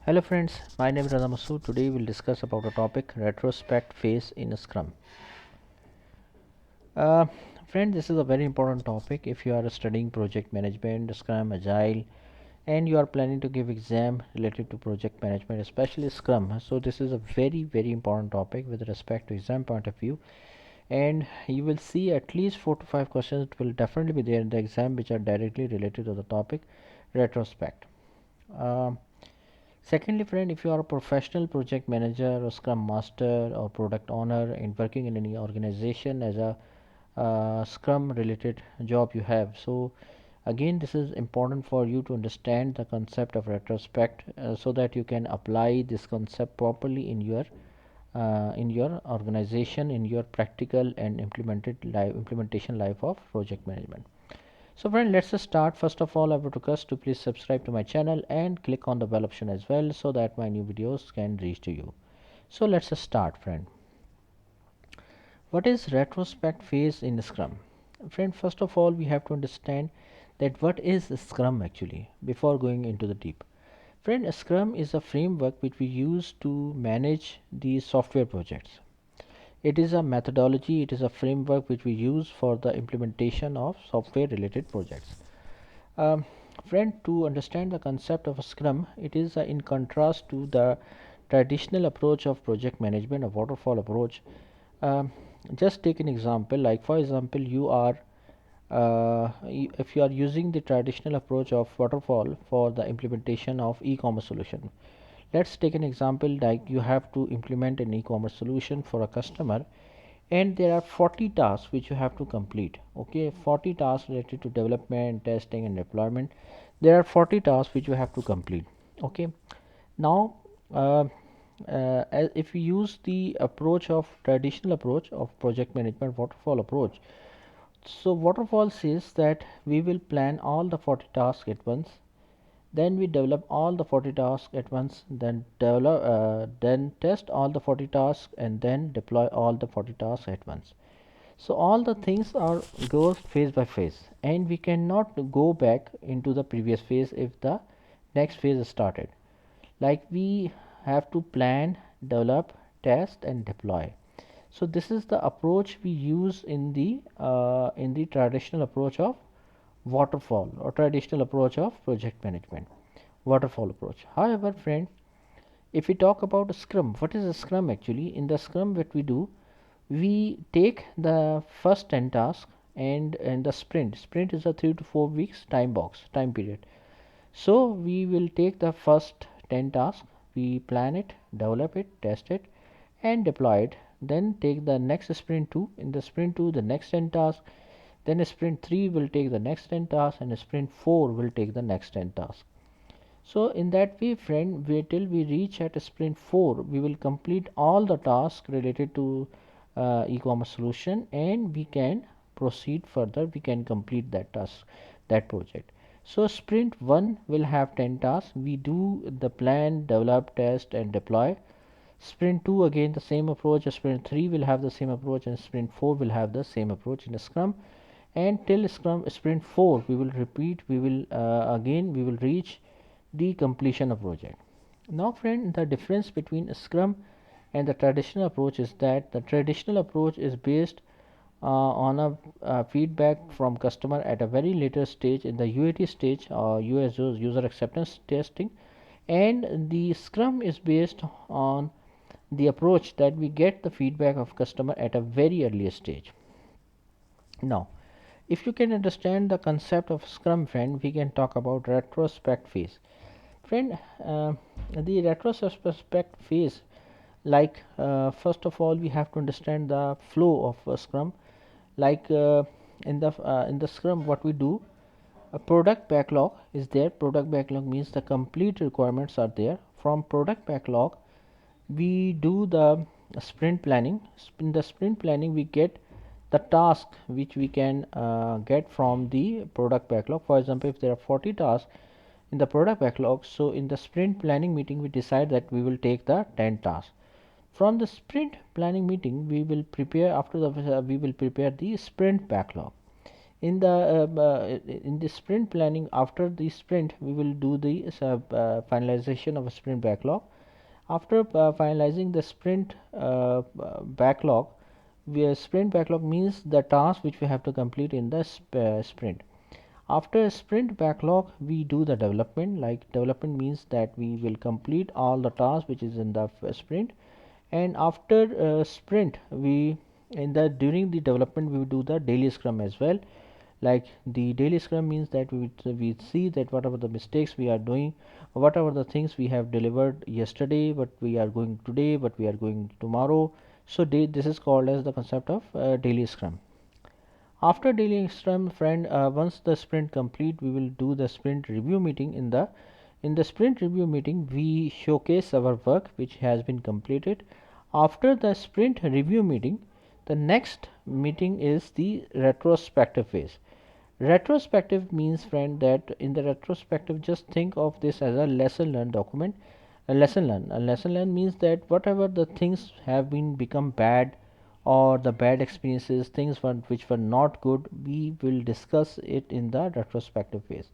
Hello friends, my name is Radhamasu. Today we'll discuss about a topic retrospect phase in Scrum. Uh, Friend, this is a very important topic if you are studying project management, Scrum, Agile, and you are planning to give exam related to project management, especially Scrum. So this is a very important topic with respect to exam point of view, and you will see at least 4 to 5 questions will definitely be there in the exam which are directly related to the topic retrospect. Um, Secondly, friend, if you are a professional project manager or scrum master or product owner and working in any organization as a scrum related job you have, so again this is important for you to understand the concept of retrospect so that you can apply this concept properly in your organization, in your practical and implementation life of project management. So friend, let's just start. First of all, I would request to please subscribe to my channel and click on the bell option as well so that my new videos can reach to you. So let's just start, friend. What is retrospect phase in Scrum? Friend, first of all, we have to understand that what is Scrum actually before going into the deep. Friend, Scrum is a framework which we use to manage the software projects. It is a methodology, it is a framework which we use for the implementation of software related projects. Um, Friend, to understand the concept of a Scrum, it is in contrast to the traditional approach of project management, a waterfall approach. Um, just take an example, like for example, if you are using the traditional approach of waterfall for the implementation of e-commerce solution. Let's take an example like you have to implement an e-commerce solution for a customer and there are 40 tasks which you have to complete. Okay, 40 tasks related to development, testing and deployment. There are 40 tasks which you have to complete. Okay, now uh, if we use the approach of traditional approach of project management waterfall approach, so waterfall says that we will plan all the 40 tasks at once, then we develop all the 40 tasks at once, then test all the 40 tasks and then deploy all the 40 tasks at once. So all the things are goes phase by phase and we cannot go back into the previous phase if the next phase is started. Like we have to plan, develop, test and deploy. So this is the approach we use in the traditional approach of waterfall or traditional approach of project management, waterfall approach. However, friend, if we talk about Scrum, what is a Scrum actually? In the Scrum, what we do, we take the first 10 tasks and the sprint is a 3 to 4 weeks time period. So we will take the first 10 tasks, we plan it, develop it, test it and deploy it, then take the next sprint 2. In the sprint 2 the next 10 tasks, then sprint 3 will take the next 10 tasks and sprint 4 will take the next 10 tasks. So in that way, friend, wait till we reach at sprint 4, we will complete all the tasks related to e-commerce solution and we can proceed further, we can complete that task, that project. So sprint 1 will have 10 tasks, we do the plan, develop, test and deploy. Sprint 2 again the same approach, sprint 3 will have the same approach and sprint 4 will have the same approach in a Scrum. And till Scrum sprint 4 we will repeat, we will again we will reach the completion of project. Now friend, the difference between Scrum and the traditional approach is that the traditional approach is based on a feedback from customer at a very later stage in the UAT stage or user acceptance testing, and the Scrum is based on the approach that we get the feedback of customer at a very early stage. Now if you can understand the concept of Scrum, friend, we can talk about retrospect phase. Friend, the retrospect phase, like first of all, we have to understand the flow of Scrum. Like in the Scrum, what we do, a product backlog is there. Product backlog means the complete requirements are there. From product backlog, we do the sprint planning. In the sprint planning, we get the task which we can get from the product backlog. For example, if there are 40 tasks in the product backlog, so in the sprint planning meeting we decide that we will take the 10 tasks. From the sprint planning meeting we will prepare, after the we will prepare the sprint backlog. In the sprint planning, after the sprint we will do the finalization of a sprint backlog. After finalizing the sprint backlog, sprint backlog means the task which we have to complete in the sprint. After sprint backlog, we do the development. Like development means that we will complete all the tasks which is in the sprint. And after sprint, we in the during the development we will do the daily scrum as well. Like the daily scrum means that we see that whatever the mistakes we are doing, whatever the things we have delivered yesterday, what we are going today, what we are going tomorrow. So this is called as the concept of daily scrum. After daily scrum, friend, once the sprint complete, we will do the sprint review meeting. In the sprint review meeting, we showcase our work which has been completed. After the sprint review meeting, the next meeting is the retrospective phase. Retrospective means, friend, that in the retrospective, just think of this as a lesson learned document. A lesson learned means that whatever the things have been become bad, or the bad experiences, things which were not good, we will discuss it in the retrospective phase.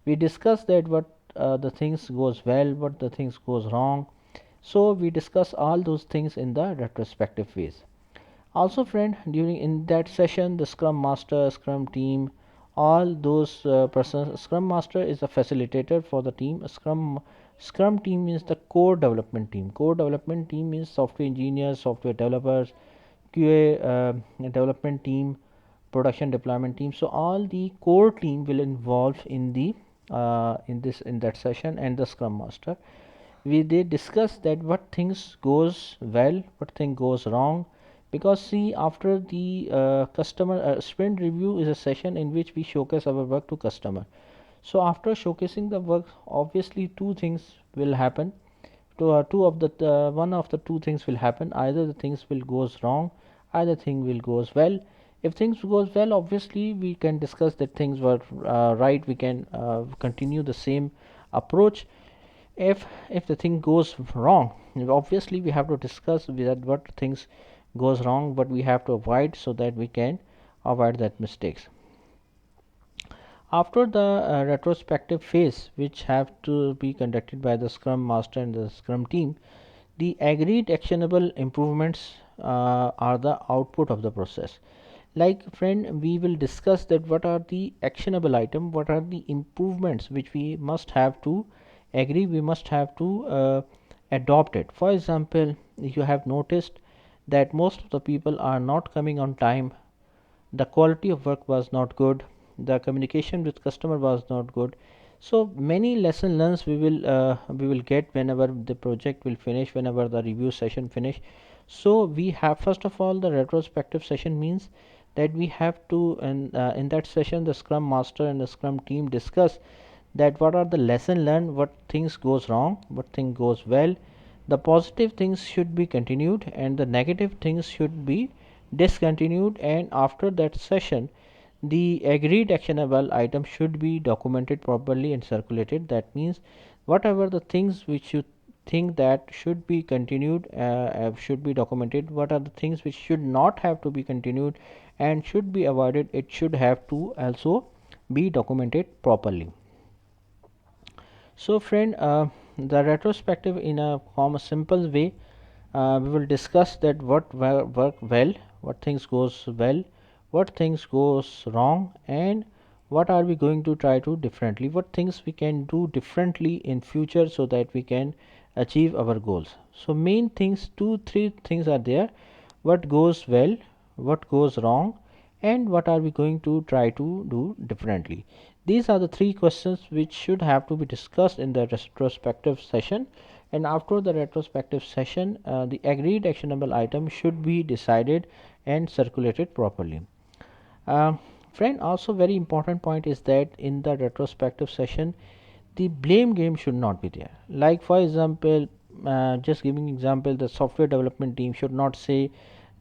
We discuss that what the things goes well, what the things goes wrong. So we discuss all those things in the retrospective phase. Also, friend, during in that session, the scrum master, scrum team, all those persons, scrum master is a facilitator for the team. Scrum team is the core development team. Core development team is software engineers, software developers, QA development team, production deployment team. So all the core team will involve in the in that session, and the scrum master. They discuss that what things goes well, what thing goes wrong. Because see, after the customer sprint review is a session in which we showcase our work to customer. So after showcasing the work, obviously two things will happen. Two of the one of the two things will happen. Either the things will goes wrong, either thing will goes well. If things goes well, obviously we can discuss that things were right. We can continue the same approach. If the thing goes wrong, obviously we have to discuss that what things goes wrong, what we have to avoid, so that we can avoid that mistakes. After the retrospective phase, which have to be conducted by the scrum master and the scrum team, the agreed actionable improvements are the output of the process. Like friend, we will discuss that what are the actionable item, what are the improvements which we must have to agree, we must have to adopt it. For example, you have noticed that most of the people are not coming on time, the quality of work was not good, the communication with customer was not good. So many lesson learns we will get whenever the project will finish, whenever the review session finish. So we have, first of all, the retrospective session means that we have to, and in that session the scrum master and the scrum team discuss that what are the lesson learned, what things goes wrong, what thing goes well. The positive things should be continued and the negative things should be discontinued. And after that session, the agreed actionable item should be documented properly and circulated. That means whatever the things which you think that should be continued should be documented. What are the things which should not have to be continued and should be avoided, it should have to also be documented properly. So friend, the retrospective in a simple way, we will discuss that what work well, what things goes well, what things goes wrong, and what are we going to try to differently, what things we can do differently in future so that we can achieve our goals. So main things, three things are there: what goes well, what goes wrong, and what are we going to try to do differently. These are the three questions which should have to be discussed in the retrospective session. And after the retrospective session, the agreed actionable item should be decided and circulated properly. uh, Friend, also very important point is that in the retrospective session, the blame game should not be there. Like for example, just giving example, the software development team should not say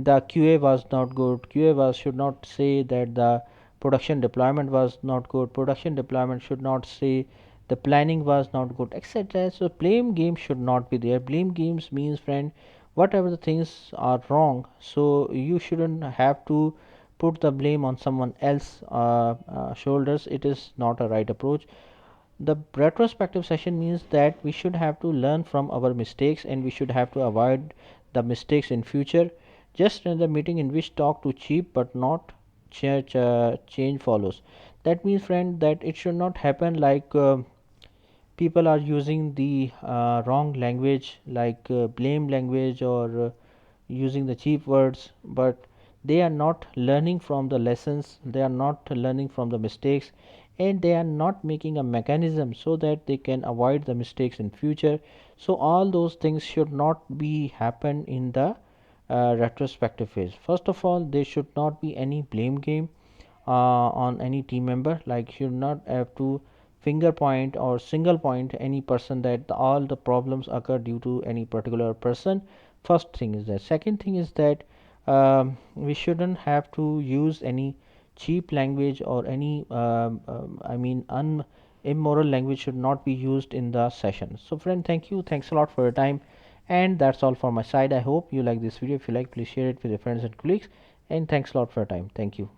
the QA was not good, QA was should not say that the production deployment was not good, production deployment should not say the planning was not good, etc. So blame game should not be there. Blame games means, friend, whatever the things are wrong, so you shouldn't have to put the blame on someone else shoulders. It is not a right approach. The retrospective session means that we should have to learn from our mistakes and we should have to avoid the mistakes in future. Just another meeting in which talk to cheap but not change follows. That means, friend, that it should not happen like people are using the wrong language, like blame language, or using the cheap words, but they are not learning from the lessons, they are not learning from the mistakes, and they are not making a mechanism so that they can avoid the mistakes in future. So all those things should not be happen in the retrospective phase. First of all, there should not be any blame game on any team member, like should not have to finger point or single point any person that all the problems occur due to any particular person. First thing is that. Second thing is that we shouldn't have to use any cheap language or any immoral language should not be used in the session. So friend, thank you, thanks a lot for your time, and that's all from my side. I hope you like this video. If you like, please share it with your friends and colleagues, and thanks a lot for your time. Thank you.